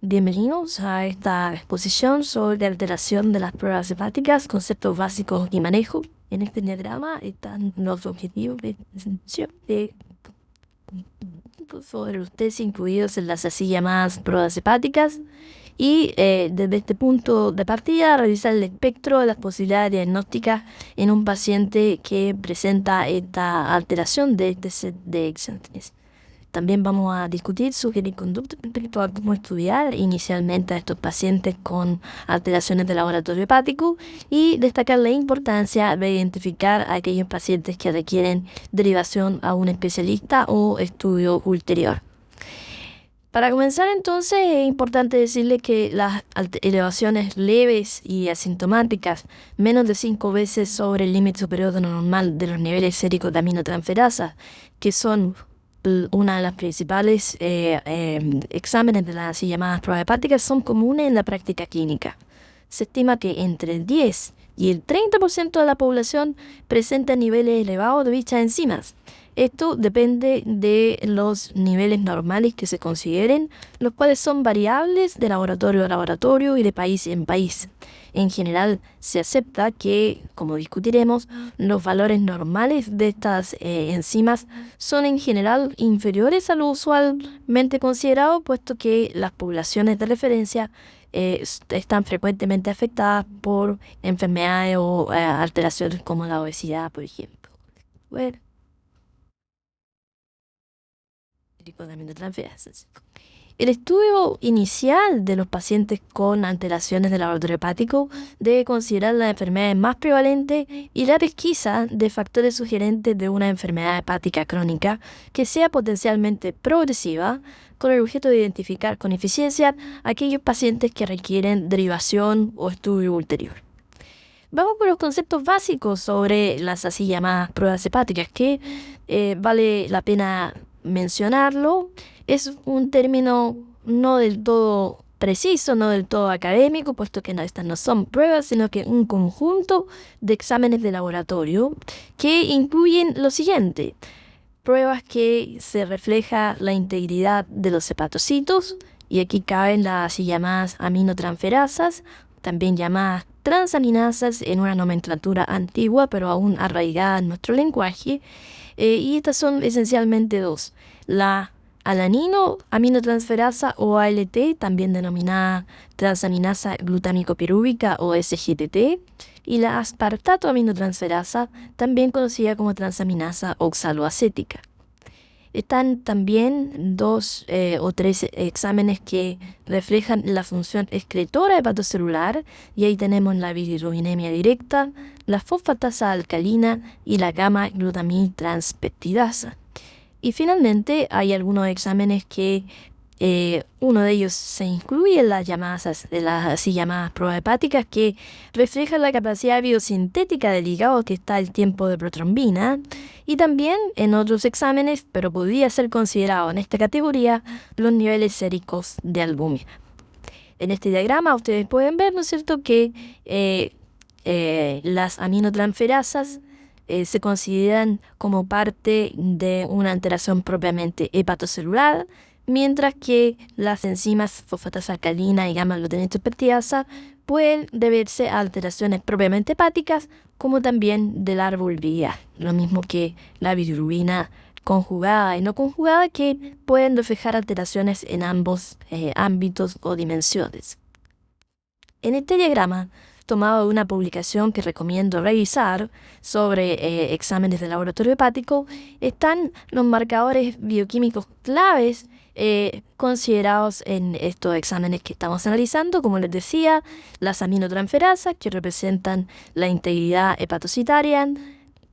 Bienvenidos a esta exposición sobre alteración de las pruebas hepáticas, conceptos básicos y manejo. En este diagrama están los objetivos de presentación de sobre los test incluidos en las así llamadas pruebas hepáticas y desde este punto de partida revisar el espectro de las posibilidades diagnósticas en un paciente que presenta esta alteración de este set de exámenes. También vamos a discutir, sugerir conductas respecto a cómo estudiar inicialmente a estos pacientes con alteraciones del laboratorio hepático y destacar la importancia de identificar a aquellos pacientes que requieren derivación a un especialista o estudio ulterior. Para comenzar entonces es importante decirle que las elevaciones leves y asintomáticas, menos de 5 veces sobre el límite superior de lo normal de los niveles séricos de aminotransferasa, que son una de las principales exámenes de las así llamadas pruebas hepáticas, son comunes en la práctica clínica. Se estima que entre el 10 y el 30% de la población presenta niveles elevados de dichas enzimas. Esto depende de los niveles normales que se consideren, los cuales son variables de laboratorio a laboratorio y de país en país. En general, se acepta que, como discutiremos, los valores normales de estas enzimas son en general inferiores a lo usualmente considerado, puesto que las poblaciones de referencia están frecuentemente afectadas por enfermedades o alteraciones como la obesidad, por ejemplo. Bueno. El estudio inicial de los pacientes con alteraciones del laboratorio hepático debe considerar las enfermedades más prevalentes y la pesquisa de factores sugerentes de una enfermedad hepática crónica que sea potencialmente progresiva, con el objeto de identificar con eficiencia aquellos pacientes que requieren derivación o estudio ulterior. Vamos con los conceptos básicos sobre las así llamadas pruebas hepáticas, que vale la pena mencionarlo. Es un término no del todo preciso, no del todo académico, puesto que estas no son pruebas, sino que un conjunto de exámenes de laboratorio que incluyen lo siguiente: pruebas que se refleja la integridad de los hepatocitos, y aquí caben las así llamadas aminotransferasas, también llamadas transaminasas en una nomenclatura antigua pero aún arraigada en nuestro lenguaje, y estas son esencialmente dos: la alanino-aminotransferasa o ALT, también denominada transaminasa glutámico-pirúvica o SGTT, y la aspartato-aminotransferasa, también conocida como transaminasa oxaloacética. Están también 2 o 3 exámenes que reflejan la función excretora hepatocelular, y ahí tenemos la bilirrubinemia directa, la fosfatasa alcalina y la gamma-glutamiltranspeptidasa. Y finalmente hay algunos exámenes que uno de ellos se incluye en las así llamadas pruebas hepáticas, que reflejan la capacidad biosintética del hígado, que está el tiempo de protrombina, y también en otros exámenes, pero podría ser considerado en esta categoría, los niveles séricos de albúmina. En este diagrama ustedes pueden ver, ¿no es cierto?, que las aminotransferasas se consideran como parte de una alteración propiamente hepatocelular, mientras que las enzimas fosfatasa alcalina y gamma-glutamiltranspeptidasa pueden deberse a alteraciones propiamente hepáticas, como también del árbol biliar, lo mismo que la bilirrubina conjugada y no conjugada, que pueden reflejar alteraciones en ambos ámbitos o dimensiones. En este diagrama, tomado de una publicación que recomiendo revisar sobre exámenes de laboratorio hepático, están los marcadores bioquímicos claves considerados en estos exámenes que estamos analizando. Como les decía, las aminotransferasas, que representan la integridad hepatocitaria,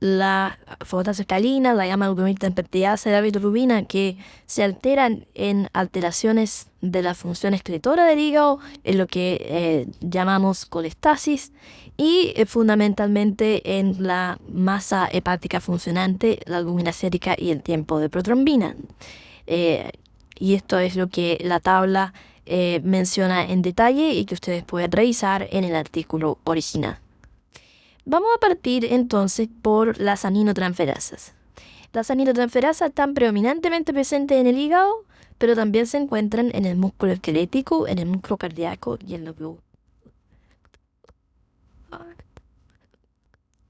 la fosfatasa alcalina, la gamma-glutamiltranspeptidasa y la bilirrubina, que se alteran en alteraciones de la función excretora del hígado, en lo que llamamos colestasis, y fundamentalmente en la masa hepática funcionante, la albúmina sérica y el tiempo de protrombina. Y esto es lo que la tabla menciona en detalle y que ustedes pueden revisar en el artículo original. Vamos a partir entonces por las aminotransferasas. Las aminotransferasas están predominantemente presentes en el hígado, pero también se encuentran en el músculo esquelético, en el músculo cardíaco y en los glóbulos.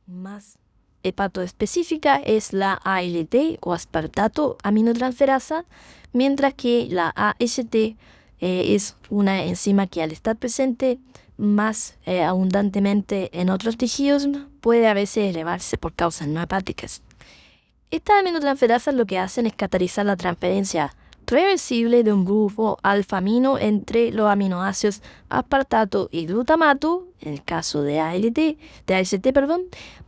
Más hepatoespecífica es la ALT o aspartato aminotransferasa, mientras que la AST es una enzima que al estar presente más abundantemente en otros tejidos puede a veces elevarse por causas no hepáticas. Estas aminotransferasas lo que hacen es catalizar la transferencia reversible de un grupo alfa-amino entre los aminoácidos aspartato y glutamato, en el caso de AST,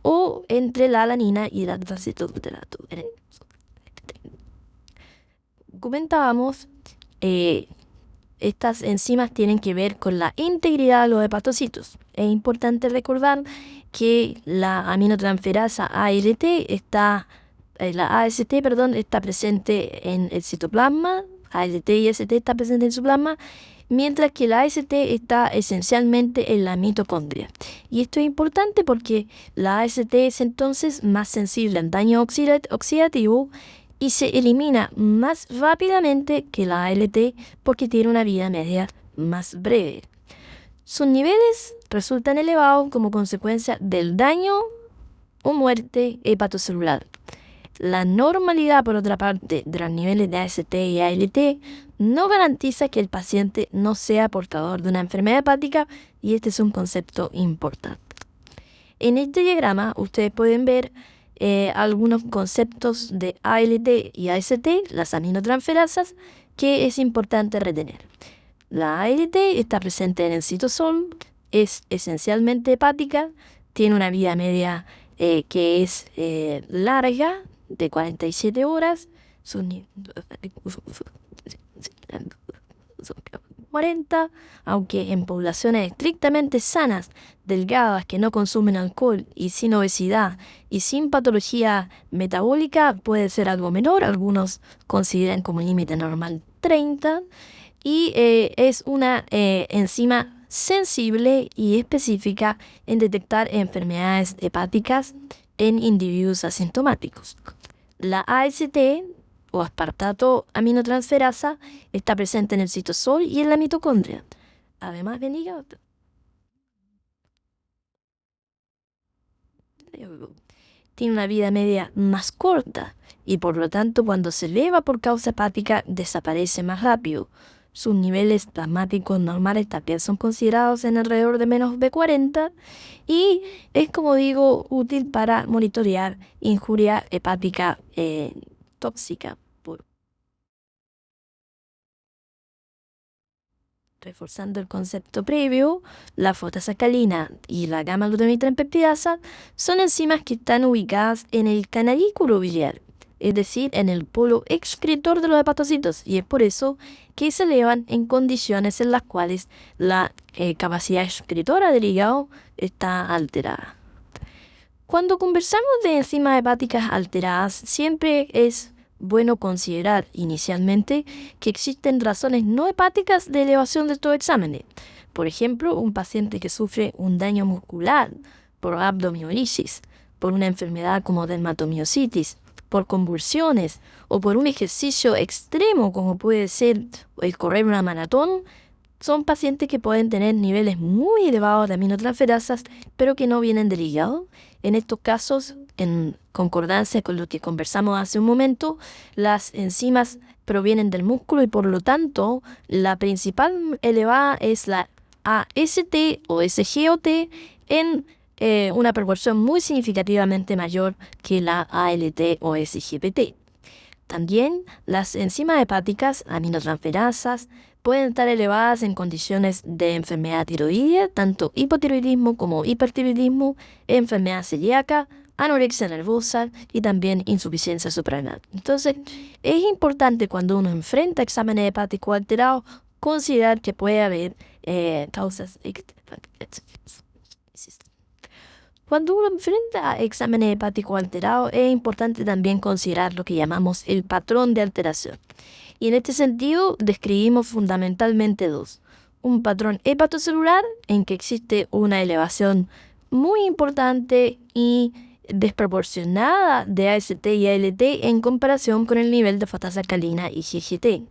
o entre la alanina y el acetoglutarato. Comentábamos, estas enzimas tienen que ver con la integridad de los hepatocitos. Es importante recordar que la aminotransferasa AST está presente en el citoplasma, ALT y ST está presente en el citoplasma, mientras que la AST está esencialmente en la mitocondria. Y esto es importante porque la AST es entonces más sensible al daño oxidativo y se elimina más rápidamente que la ALT porque tiene una vida media más breve. Sus niveles resultan elevados como consecuencia del daño o muerte hepatocelular. La normalidad, por otra parte, de los niveles de AST y ALT no garantiza que el paciente no sea portador de una enfermedad hepática, y este es un concepto importante. En este diagrama ustedes pueden ver algunos conceptos de ALT y AST, las aminotransferasas, que es importante retener. La ALT está presente en el citosol, es esencialmente hepática, tiene una vida media que es larga, de 47 horas, son 40, aunque en poblaciones estrictamente sanas, delgadas, que no consumen alcohol y sin obesidad y sin patología metabólica puede ser algo menor. Algunos consideran como límite normal 30 y es una enzima sensible y específica en detectar enfermedades hepáticas en individuos asintomáticos. La AST o aspartato aminotransferasa está presente en el citosol y en la mitocondria, además del hígado. Tiene una vida media más corta y por lo tanto cuando se eleva por causa hepática desaparece más rápido. Sus niveles plasmáticos normales también son considerados en alrededor de menos B40 y es, como digo, útil para monitorear injuria hepática tóxica. Reforzando el concepto previo, la fosfatidilina y la gamma-glutamina son enzimas que están ubicadas en el canalículo biliar, es decir, en el polo excretor de los hepatocitos, y es por eso que se elevan en condiciones en las cuales la capacidad excretora del hígado está alterada. Cuando conversamos de enzimas hepáticas alteradas, siempre es bueno considerar inicialmente que existen razones no hepáticas de elevación de estos exámenes. Por ejemplo, un paciente que sufre un daño muscular por abdomiolisis, por una enfermedad como dermatomiositis, por convulsiones o por un ejercicio extremo como puede ser el correr una maratón, son pacientes que pueden tener niveles muy elevados de aminotransferasas, pero que no vienen del hígado. En estos casos, en concordancia con lo que conversamos hace un momento, las enzimas provienen del músculo y por lo tanto la principal elevada es la AST o SGOT en una proporción muy significativamente mayor que la ALT o SGPT. También las enzimas hepáticas aminotransferasas pueden estar elevadas en condiciones de enfermedad tiroidea, tanto hipotiroidismo como hipertiroidismo, enfermedad celíaca, anorexia nerviosa y también insuficiencia suprarrenal. Entonces, es importante cuando uno enfrenta exámenes hepáticos alterados considerar que puede haber causas. Cuando uno enfrenta exámenes hepáticos alterados, es importante también considerar lo que llamamos el patrón de alteración. Y en este sentido, describimos fundamentalmente dos. Un patrón hepatocelular, en que existe una elevación muy importante y desproporcionada de AST y ALT en comparación con el nivel de fosfatidilina y GGT.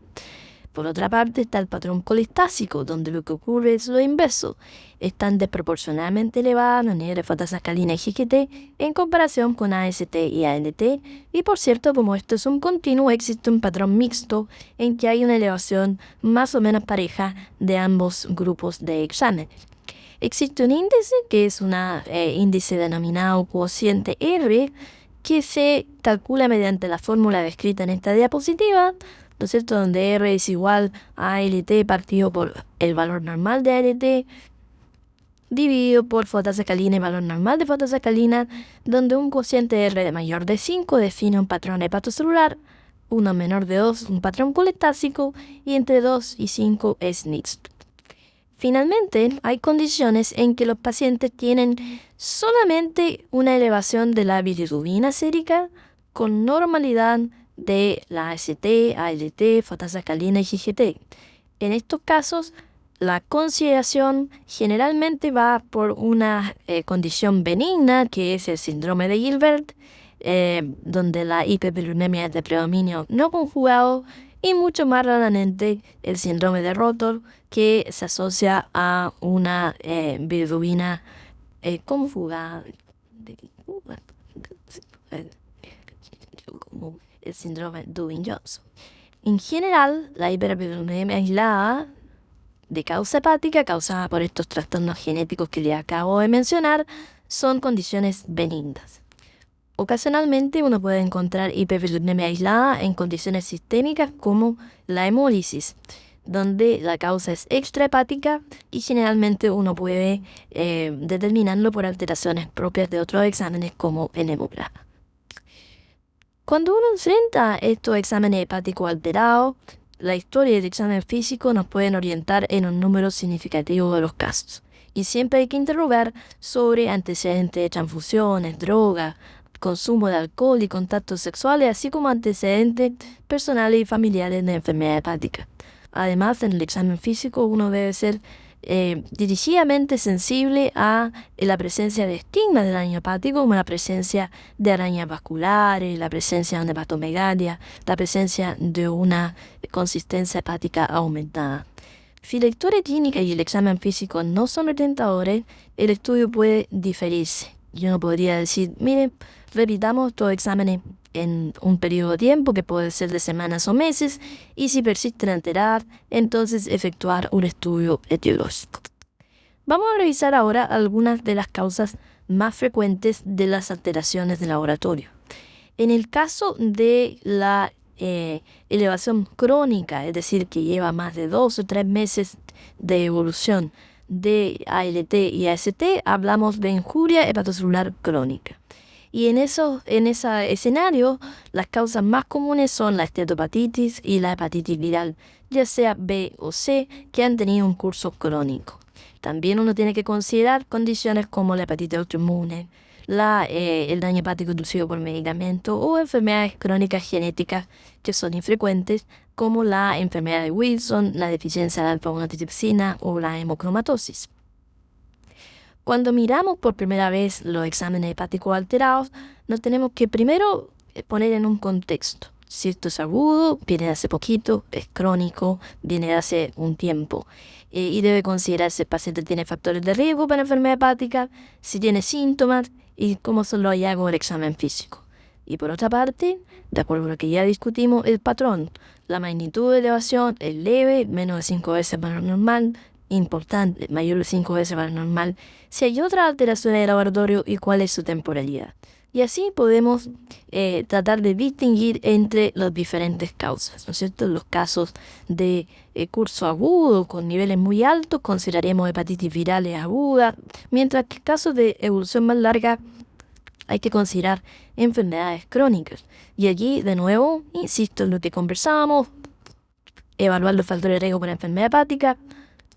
Por otra parte está el patrón colistásico, donde lo que ocurre es lo inverso. Están desproporcionalmente elevadas los niveles de fosfatosacalina y GGT en comparación con AST y ALT. Y por cierto, como esto es un continuo, existe un patrón mixto en que hay una elevación más o menos pareja de ambos grupos de exámenes. Existe un índice que es un índice denominado cociente R, que se calcula mediante la fórmula descrita en esta diapositiva, ¿no es cierto?, donde R es igual a ALT partido por el valor normal de ALT dividido por fosfatosacalina y valor normal de fosfatosacalina, donde un cociente R de mayor de 5 define un patrón hepatocelular, uno menor de 2 un patrón colistásico y entre 2 y 5 es mixto. Finalmente, hay condiciones en que los pacientes tienen solamente una elevación de la bilirrubina sérica con normalidad de la AST, ALT, fosfatosacalina y GGT. En estos casos, la consideración generalmente va por una condición benigna, que es el síndrome de Gilbert, donde la hiperbilirubinemia es de predominio no conjugado, y mucho más raramente el síndrome de Rotor, que se asocia a una bilirrubina conjugada, como el síndrome de Dubin-Johnson. En general, la hiperbilirubinemia aislada de causa hepática, causada por estos trastornos genéticos que les acabo de mencionar, son condiciones benignas. Ocasionalmente uno puede encontrar hiperbilirubinemia aislada en condiciones sistémicas como la hemólisis, donde la causa es extrahepática y generalmente uno puede determinarlo por alteraciones propias de otros exámenes como el hemograma. Cuando uno enfrenta estos exámenes hepáticos alterados, la historia del examen físico nos pueden orientar en un número significativo de los casos. Y siempre hay que interrogar sobre antecedentes de transfusiones, drogas, consumo de alcohol y contactos sexuales, así como antecedentes personales y familiares de enfermedad hepática. Además, en el examen físico uno debe ser dirigidamente sensible a la presencia de estigmas del daño hepático, como la presencia de arañas vasculares, la presencia de una hepatomegalia, la presencia de una consistencia hepática aumentada. Si la historia clínica y el examen físico no son retentadores, el estudio puede diferirse. Yo no podría decir, miren, repitamos estos exámenes en un periodo de tiempo que puede ser de semanas o meses, y si persisten alteradas, entonces efectuar un estudio etiológico. Vamos a revisar ahora algunas de las causas más frecuentes de las alteraciones de laboratorio. En el caso de la elevación crónica, es decir, que lleva más de 2 o 3 meses de evolución de ALT y AST, hablamos de injuria hepatocelular crónica. Y en ese escenario, las causas más comunes son la esteatopatitis y la hepatitis viral, ya sea B o C, que han tenido un curso crónico. También uno tiene que considerar condiciones como la hepatitis autoinmune, el daño hepático inducido por medicamento o enfermedades crónicas genéticas que son infrecuentes, como la enfermedad de Wilson, la deficiencia de alfa-1 antitrypsina o la hemocromatosis. Cuando miramos por primera vez los exámenes hepáticos alterados, nos tenemos que primero poner en un contexto. Si esto es agudo, viene de hace poquito, es crónico, viene de hace un tiempo. Y debe considerarse si el paciente tiene factores de riesgo para enfermedad hepática, si tiene síntomas y cómo son los hallazgos del examen físico. Y por otra parte, de acuerdo a lo que ya discutimos, el patrón, la magnitud de elevación es leve, menos de 5 veces valor normal, importante, mayor de 5 veces valor normal, si hay otras alteraciones de laboratorio y cuál es su temporalidad. Y así podemos tratar de distinguir entre las diferentes causas, ¿no es cierto? Los casos de curso agudo con niveles muy altos consideraremos hepatitis virales agudas, mientras que en casos de evolución más larga hay que considerar enfermedades crónicas. Y aquí, de nuevo, insisto en lo que conversábamos, evaluar los factores de riesgo para enfermedad hepática,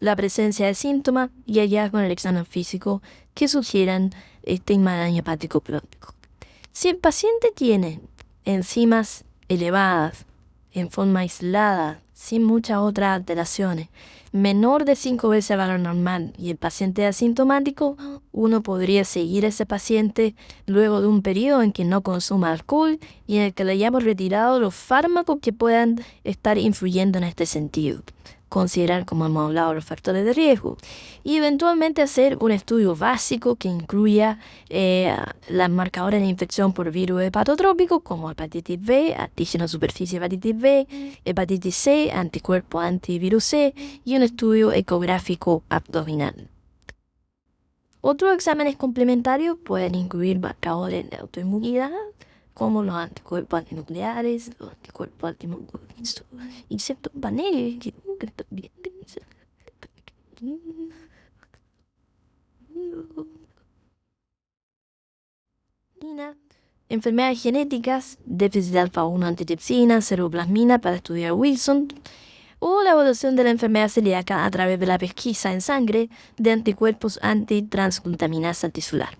la presencia de síntomas y hallazgos en el examen físico que sugieran estigma de daño hepático crónico. Si el paciente tiene enzimas elevadas en forma aislada sin muchas otras alteraciones, menor de 5 veces el valor normal y el paciente es asintomático, uno podría seguir a ese paciente luego de un periodo en que no consuma alcohol y en el que le hayamos retirado los fármacos que puedan estar influyendo en este sentido. Considerar, como hemos hablado, los factores de riesgo y eventualmente hacer un estudio básico que incluya las marcadores de infección por virus hepatotrópico como hepatitis B, antígeno superficie hepatitis B, hepatitis C, anticuerpo antivirus C y un estudio ecográfico abdominal. Otros exámenes complementarios pueden incluir marcadores de autoinmunidad como los anticuerpos antinucleares, los anticuerpos antimoncovirus, y ciertos paneles que también enfermedades genéticas, déficit de alfa-1 antitrypsina, ceruloplasmina para estudiar Wilson, o la evaluación de la enfermedad celíaca a través de la pesquisa en sangre de anticuerpos antitransglutaminasa tisular.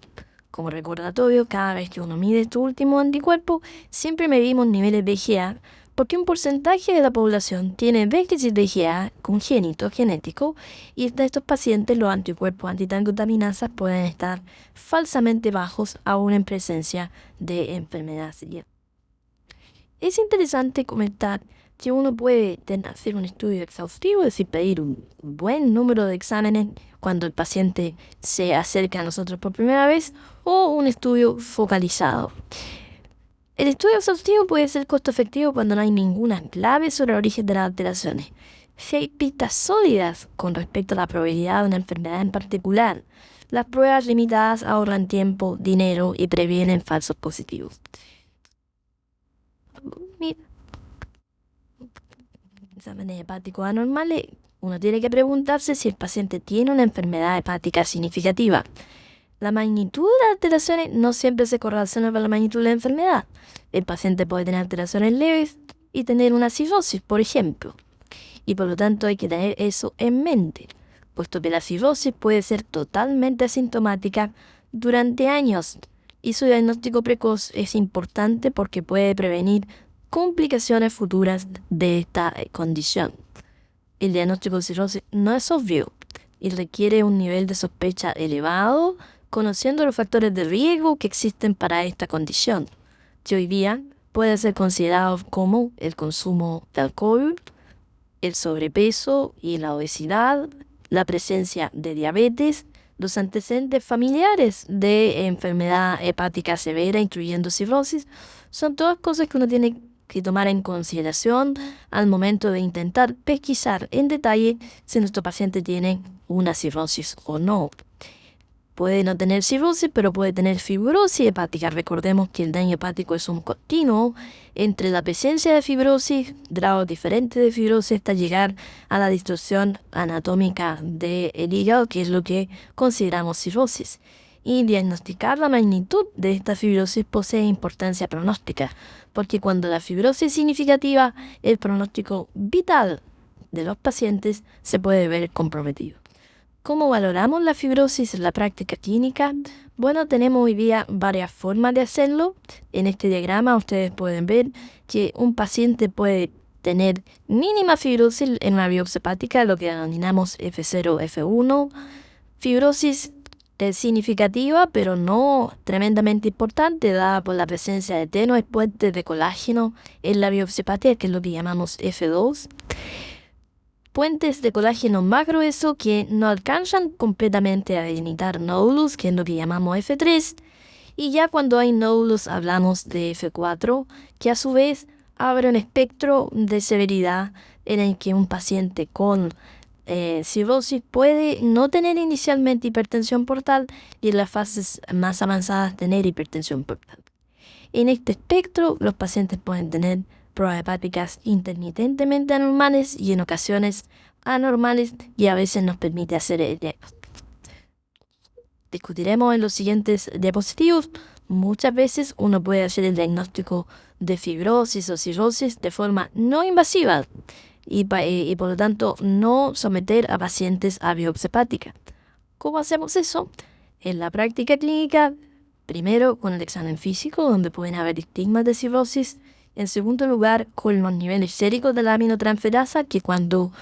Como recordatorio, cada vez que uno mide estos últimos anticuerpos, siempre medimos niveles de IgA, porque un porcentaje de la población tiene déficit de IgA congénito genético y en estos pacientes los anticuerpos antitransglutaminasa pueden estar falsamente bajos aún en presencia de enfermedad celíaca. Es interesante comentar que uno puede hacer un estudio exhaustivo, es decir, pedir un buen número de exámenes cuando el paciente se acerca a nosotros por primera vez, o un estudio focalizado. El estudio exhaustivo puede ser costo efectivo cuando no hay ninguna clave sobre el origen de las alteraciones. Si hay pistas sólidas con respecto a la probabilidad de una enfermedad en particular, las pruebas limitadas ahorran tiempo, dinero y previenen falsos positivos. Exámenes hepáticos anormales, uno tiene que preguntarse si el paciente tiene una enfermedad hepática significativa. La magnitud de las alteraciones no siempre se correlaciona con la magnitud de la enfermedad. El paciente puede tener alteraciones leves y tener una cirrosis, por ejemplo. Y por lo tanto hay que tener eso en mente, puesto que la cirrosis puede ser totalmente asintomática durante años y su diagnóstico precoz es importante porque puede prevenir complicaciones futuras de esta condición. El diagnóstico de cirrosis no es obvio y requiere un nivel de sospecha elevado, conociendo los factores de riesgo que existen para esta condición, que hoy día puede ser considerado como el consumo de alcohol, el sobrepeso y la obesidad, la presencia de diabetes, los antecedentes familiares de enfermedad hepática severa, incluyendo cirrosis, son todas cosas que uno tiene que tomar en consideración al momento de intentar pesquisar en detalle si nuestro paciente tiene una cirrosis o no. Puede no tener cirrosis, pero puede tener fibrosis hepática. Recordemos que el daño hepático es un continuo entre la presencia de fibrosis, grados diferentes de fibrosis, hasta llegar a la distorsión anatómica del hígado, que es lo que consideramos cirrosis. Y diagnosticar la magnitud de esta fibrosis posee importancia pronóstica, porque cuando la fibrosis es significativa, el pronóstico vital de los pacientes se puede ver comprometido. ¿Cómo valoramos la fibrosis en la práctica clínica? Bueno, tenemos hoy día varias formas de hacerlo. En este diagrama ustedes pueden ver que un paciente puede tener mínima fibrosis en una biopsia hepática, lo que denominamos F0, F1. Fibrosis significativa, pero no tremendamente importante, dada por la presencia de tenues puentes de colágeno en la biopsia hepática, que es lo que llamamos F2. Puentes de colágeno más grueso que no alcanzan completamente a delimitar nódulos, que es lo que llamamos F3, y ya cuando hay nódulos hablamos de F4, que a su vez abre un espectro de severidad en el que un paciente con cirrosis puede no tener inicialmente hipertensión portal y en las fases más avanzadas tener hipertensión portal. En este espectro los pacientes pueden tener pruebas hepáticas intermitentemente anormales y en ocasiones anormales y a veces nos permite hacer el diagnóstico. Discutiremos en los siguientes diapositivos. Muchas veces uno puede hacer el diagnóstico de fibrosis o cirrosis de forma no invasiva y por lo tanto no someter a pacientes a biopsia hepática. ¿Cómo hacemos eso? En la práctica clínica, primero con el examen físico, donde pueden haber estigmas de cirrosis, En segundo lugar, con los niveles séricos de la aminotransferasa, que cuando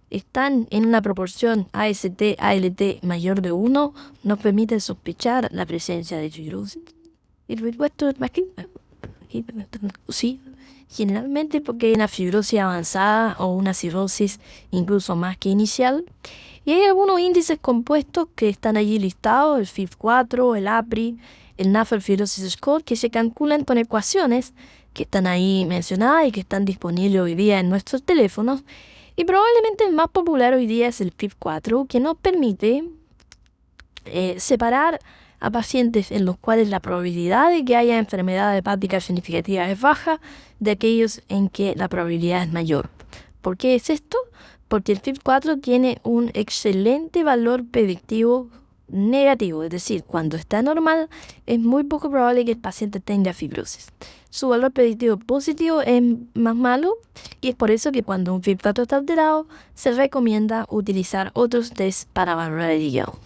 están en una proporción AST-ALT mayor de 1, nos permite sospechar la presencia de fibrosis. Y luego esto es más que sí, generalmente porque hay una fibrosis avanzada o una cirrosis incluso más que inicial. Y hay algunos índices compuestos que están allí listados, el FIB4, el APRI, el NAFLD Fibrosis Score, que se calculan con ecuaciones que están ahí mencionadas y que están disponibles hoy día en nuestros teléfonos. Y probablemente el más popular hoy día es el FIB4, que nos permite separar a pacientes en los cuales la probabilidad de que haya enfermedad hepática significativa es baja, de aquellos en que la probabilidad es mayor. ¿Por qué es esto? Porque el FIB4 tiene un excelente valor predictivo negativo, es decir, cuando está normal es muy poco probable que el paciente tenga fibrosis. Su valor predictivo positivo es más malo y es por eso que cuando un FIB4 está alterado se recomienda utilizar otros test para valorar el hígado.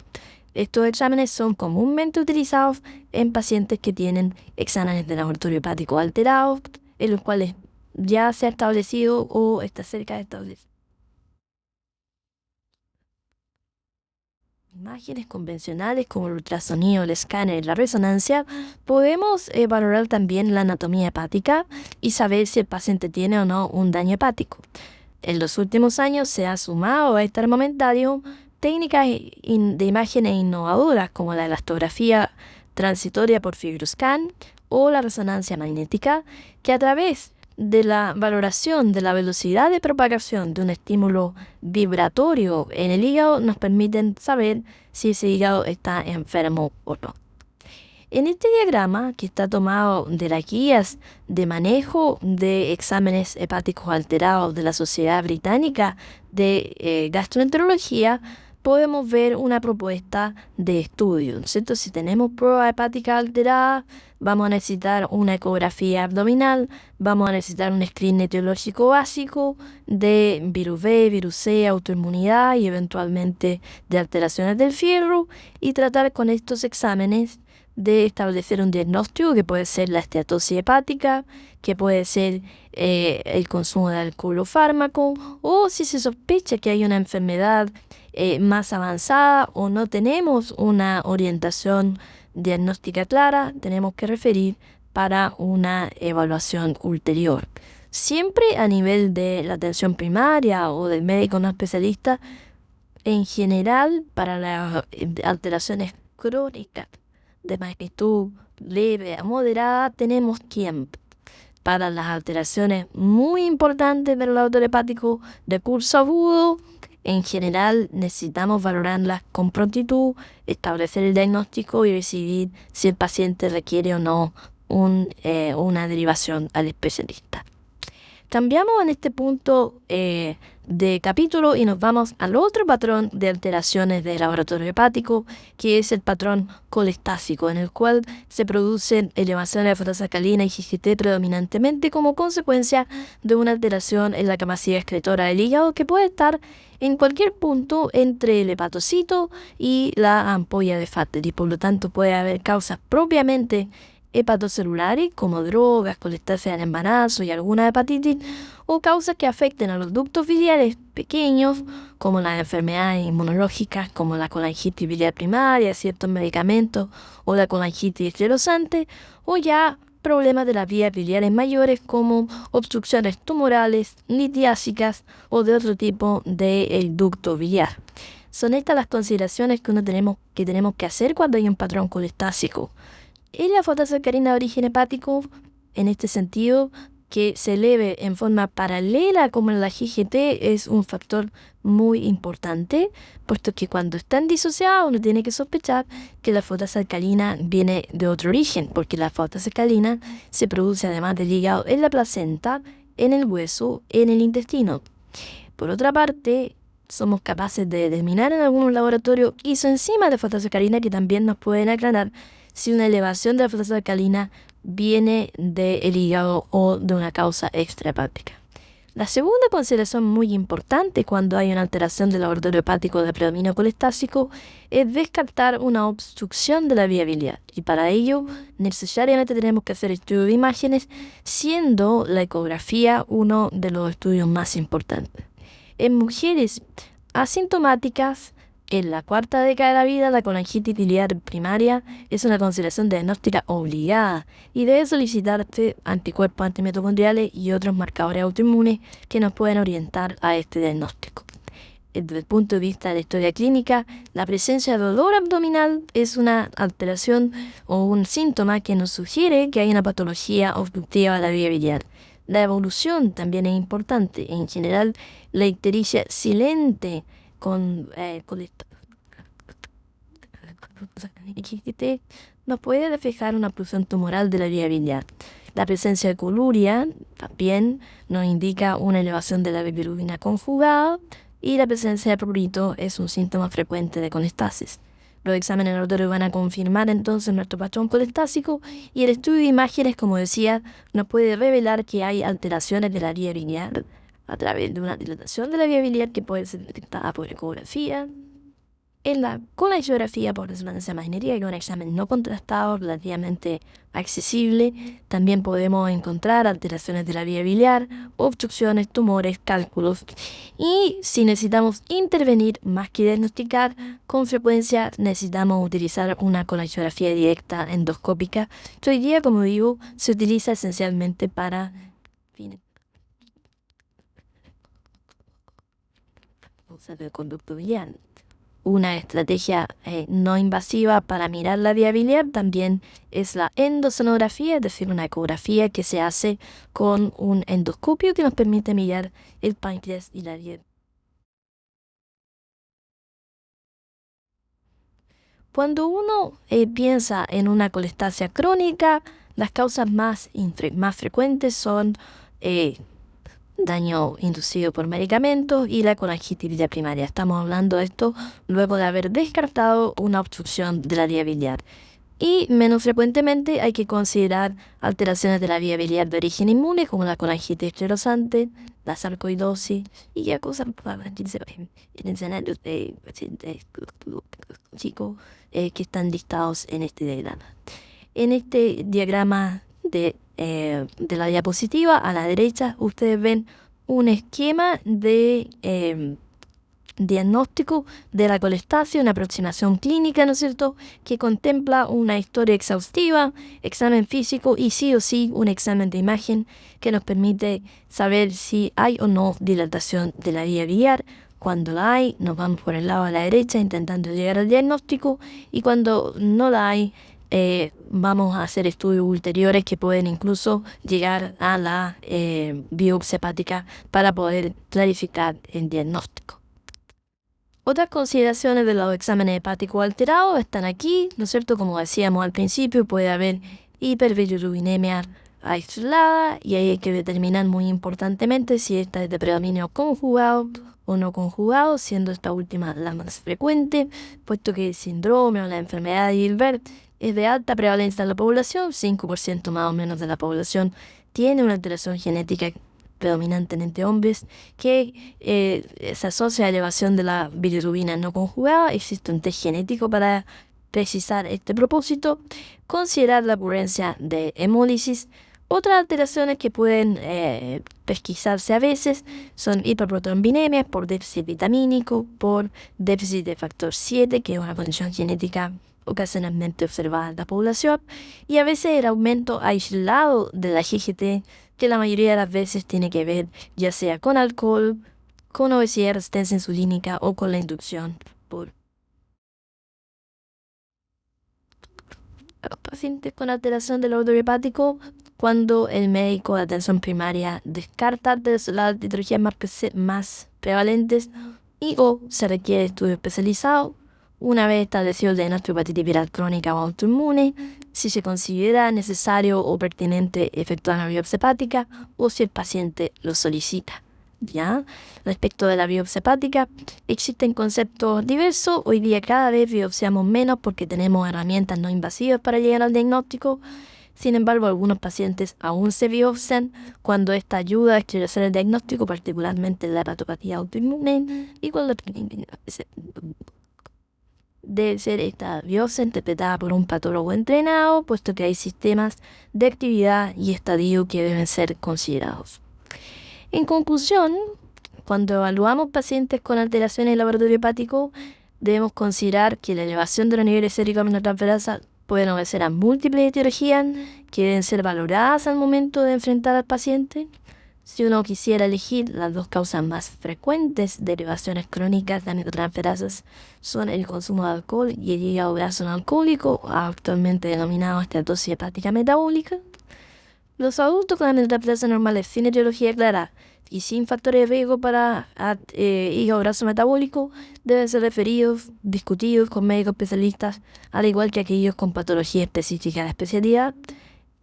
Estos exámenes son comúnmente utilizados en pacientes que tienen exámenes de laboratorio hepático alterados, en los cuales ya se ha establecido o está cerca de establecer. Imágenes convencionales como el ultrasonido, el escáner y la resonancia, podemos valorar también la anatomía hepática y saber si el paciente tiene o no un daño hepático. En los últimos años se ha sumado a este armamentario técnicas de imágenes innovadoras como la elastografía transitoria por FibroScan o la resonancia magnética, que a través de la valoración de la velocidad de propagación de un estímulo vibratorio en el hígado nos permiten saber si ese hígado está enfermo o no. En este diagrama, que está tomado de las guías de manejo de exámenes hepáticos alterados de la Sociedad Británica de Gastroenterología, podemos ver una propuesta de estudio, ¿cierto? Si tenemos prueba hepática alterada, vamos a necesitar una ecografía abdominal, vamos a necesitar un screen etiológico básico de virus B, virus C, autoinmunidad y eventualmente de alteraciones del fierro, y tratar con estos exámenes de establecer un diagnóstico que puede ser la esteatosis hepática, que puede ser el consumo de alcohol o fármaco, o si se sospecha que hay una enfermedad más avanzada o no tenemos una orientación diagnóstica clara, tenemos que referir para una evaluación ulterior. Siempre a nivel de la atención primaria o del médico no especialista, en general para las alteraciones crónicas de magnitud leve a moderada tenemos tiempo. Para las alteraciones muy importantes del laboratorio hepático de curso agudo, en general necesitamos valorarlas con prontitud, establecer el diagnóstico y decidir si el paciente requiere o no una derivación al especialista. Cambiamos en este punto de capítulo y nos vamos al otro patrón de alteraciones del laboratorio hepático, que es el patrón colestásico, en el cual se producen elevaciones de fosfatidilina y GGT predominantemente como consecuencia de una alteración en la capacidad excretora del hígado que puede estar en cualquier punto entre el hepatocito y la ampolla de Fatty. Por lo tanto, puede haber causas propiamente hepatocelulares como drogas, colestasia en embarazo y alguna hepatitis, o causas que afecten a los ductos biliares pequeños como las enfermedades inmunológicas como la colangitis biliar primaria, ciertos medicamentos o la colangitis esclerosante, o ya problemas de las vías biliares mayores como obstrucciones tumorales, litiásicas o de otro tipo de ducto biliar. Son estas las consideraciones que tenemos que hacer cuando hay un patrón colestásico. Y la fosfatidilina de origen hepático, en este sentido, que se eleve en forma paralela como en la GGT, es un factor muy importante, puesto que cuando están disociados uno tiene que sospechar que la fosfatidilina viene de otro origen, porque la fosfatidilina se produce además del hígado en la placenta, en el hueso, en el intestino. Por otra parte, somos capaces de determinar en algunos laboratorios isoenzimas de fosfatidilina que también nos pueden aclarar si una elevación de la fosfatidilina viene del hígado o de una causa extrahepática. La segunda consideración muy importante cuando hay una alteración del orden hepático de predominio colestásico es descartar una obstrucción de la viabilidad. Y para ello necesariamente tenemos que hacer estudios de imágenes, siendo la ecografía uno de los estudios más importantes. En mujeres asintomáticas, en la cuarta década de la vida, la colangitis biliar primaria es una consideración diagnóstica obligada y debe solicitarse anticuerpos antimitocondriales y otros marcadores autoinmunes que nos pueden orientar a este diagnóstico. Desde el punto de vista de la historia clínica, la presencia de dolor abdominal es una alteración o un síntoma que nos sugiere que hay una patología obstructiva de la vía biliar. La evolución también es importante. En general, la ictericia silente con nos puede reflejar una obstrucción tumoral de la vía biliar. La presencia de coluria también nos indica una elevación de la bilirrubina conjugada y la presencia de prurito es un síntoma frecuente de colestasis. Los exámenes laboratorios van a confirmar entonces nuestro patrón colestásico y el estudio de imágenes, como decía, nos puede revelar que hay alteraciones de la vía biliar a través de una dilatación de la vía biliar que puede ser detectada por ecografía. En la colangiografía por resonancia magnética, que es un examen no contrastado, relativamente accesible, también podemos encontrar alteraciones de la vía biliar, obstrucciones, tumores, cálculos. Y si necesitamos intervenir más que diagnosticar, con frecuencia necesitamos utilizar una colangiografía directa endoscópica, que hoy día, como digo, se utiliza esencialmente para fines del conducto biliar. Una estrategia no invasiva para mirar la vía biliar también es la endosonografía, es decir, una ecografía que se hace con un endoscopio que nos permite mirar el páncreas y la vía. Cuando uno piensa en una colestasia crónica, las causas más frecuentes son daño inducido por medicamentos y la colangitis biliar primaria. Estamos hablando de esto luego de haber descartado una obstrucción de la vía biliar. Y menos frecuentemente hay que considerar alteraciones de la vía biliar de origen inmune, como la colangitis esclerosante, la sarcoidosis y ya cosas en escenarios de chicos que están listados en este diagrama. En este diagrama de la diapositiva, a la derecha, ustedes ven un esquema de diagnóstico de la colestasia, una aproximación clínica, ¿no es cierto?, que contempla una historia exhaustiva, examen físico y sí o sí un examen de imagen que nos permite saber si hay o no dilatación de la vía biliar. Cuando la hay, nos vamos por el lado de la derecha intentando llegar al diagnóstico y cuando no la hay, vamos a hacer estudios ulteriores que pueden incluso llegar a la biopsia hepática para poder clarificar el diagnóstico. Otras consideraciones de los exámenes hepáticos alterados están aquí, ¿no es cierto? Como decíamos al principio, puede haber hiperbilirubinemia aislada y ahí hay que determinar muy importantemente si esta es de predominio conjugado o no conjugado, siendo esta última la más frecuente, puesto que el síndrome o la enfermedad de Gilbert es de alta prevalencia en la población, 5% más o menos de la población tiene una alteración genética predominantemente hombres, que se asocia a elevación de la bilirrubina no conjugada. Existe un test genético para precisar este propósito. Considerar la ocurrencia de hemólisis. Otras alteraciones que pueden pesquisarse a veces son hiperprotrombinemias por déficit vitamínico, por déficit de factor 7, que es una condición genética ocasionalmente observada en la población, y a veces el aumento aislado de la GGT, que la mayoría de las veces tiene que ver ya sea con alcohol, con obesidad, resistencia insulínica o con la inducción por los pacientes con alteración del orden hepático. Cuando el médico de atención primaria descarta las etiologías más prevalentes y o se requiere estudio especializado, una vez establecido el diagnóstico de hepatitis viral crónica o autoinmune, si se considera necesario o pertinente efectuar una biopsia hepática o si el paciente lo solicita. ¿Ya? Respecto de la biopsia hepática, existen conceptos diversos. Hoy día cada vez biopsiamos menos porque tenemos herramientas no invasivas para llegar al diagnóstico. Sin embargo, algunos pacientes aún se biopsian cuando esta ayuda a esclarecer el diagnóstico, particularmente la hepatopatía autoinmune, y cuando debe ser esta biopsia interpretada por un patólogo entrenado, puesto que hay sistemas de actividad y estadio que deben ser considerados. En conclusión, cuando evaluamos pacientes con alteraciones del laboratorio hepático, debemos considerar que la elevación de los niveles séricos aminotransferasa pueden obedecer a múltiples etiologías que deben ser valoradas al momento de enfrentar al paciente. Si uno quisiera elegir, las dos causas más frecuentes de elevaciones crónicas de aminotransferasas son el consumo de alcohol y el hígado graso no alcohólico, actualmente denominado esteatosis hepática metabólica. Los adultos con aminotransferasas normales sin etiología clara y sin factores de riesgo para hígado graso metabólico deben ser referidos, discutidos con médicos especialistas, al igual que aquellos con patología específica de especialidad.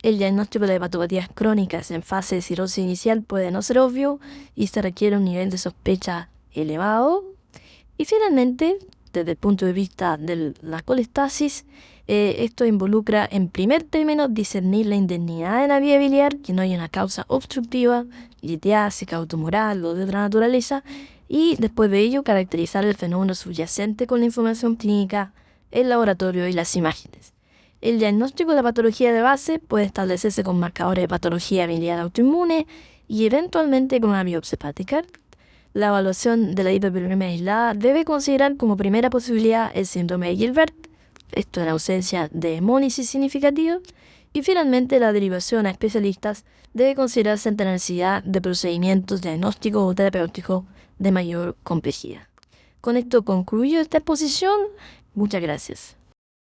El diagnóstico de hepatopatías crónicas en fase de cirrosis inicial puede no ser obvio y se requiere un nivel de sospecha elevado. Y finalmente, desde el punto de vista de la colestasis, esto involucra en primer término discernir la indemnidad de la vía biliar, que no haya una causa obstructiva, litiásica o tumoral o de otra naturaleza, y después de ello caracterizar el fenómeno subyacente con la información clínica, el laboratorio y las imágenes. El diagnóstico de la patología de base puede establecerse con marcadores de patología biliar autoinmune y eventualmente con una biopsia hepática. La evaluación de la hiperbiliuria aislada debe considerar como primera posibilidad el síndrome de Gilbert, esto en ausencia de hemólisis significativa, y finalmente la derivación a especialistas debe considerarse ante la necesidad de procedimientos diagnósticos o terapéuticos de mayor complejidad. Con esto concluyo esta exposición. Muchas gracias.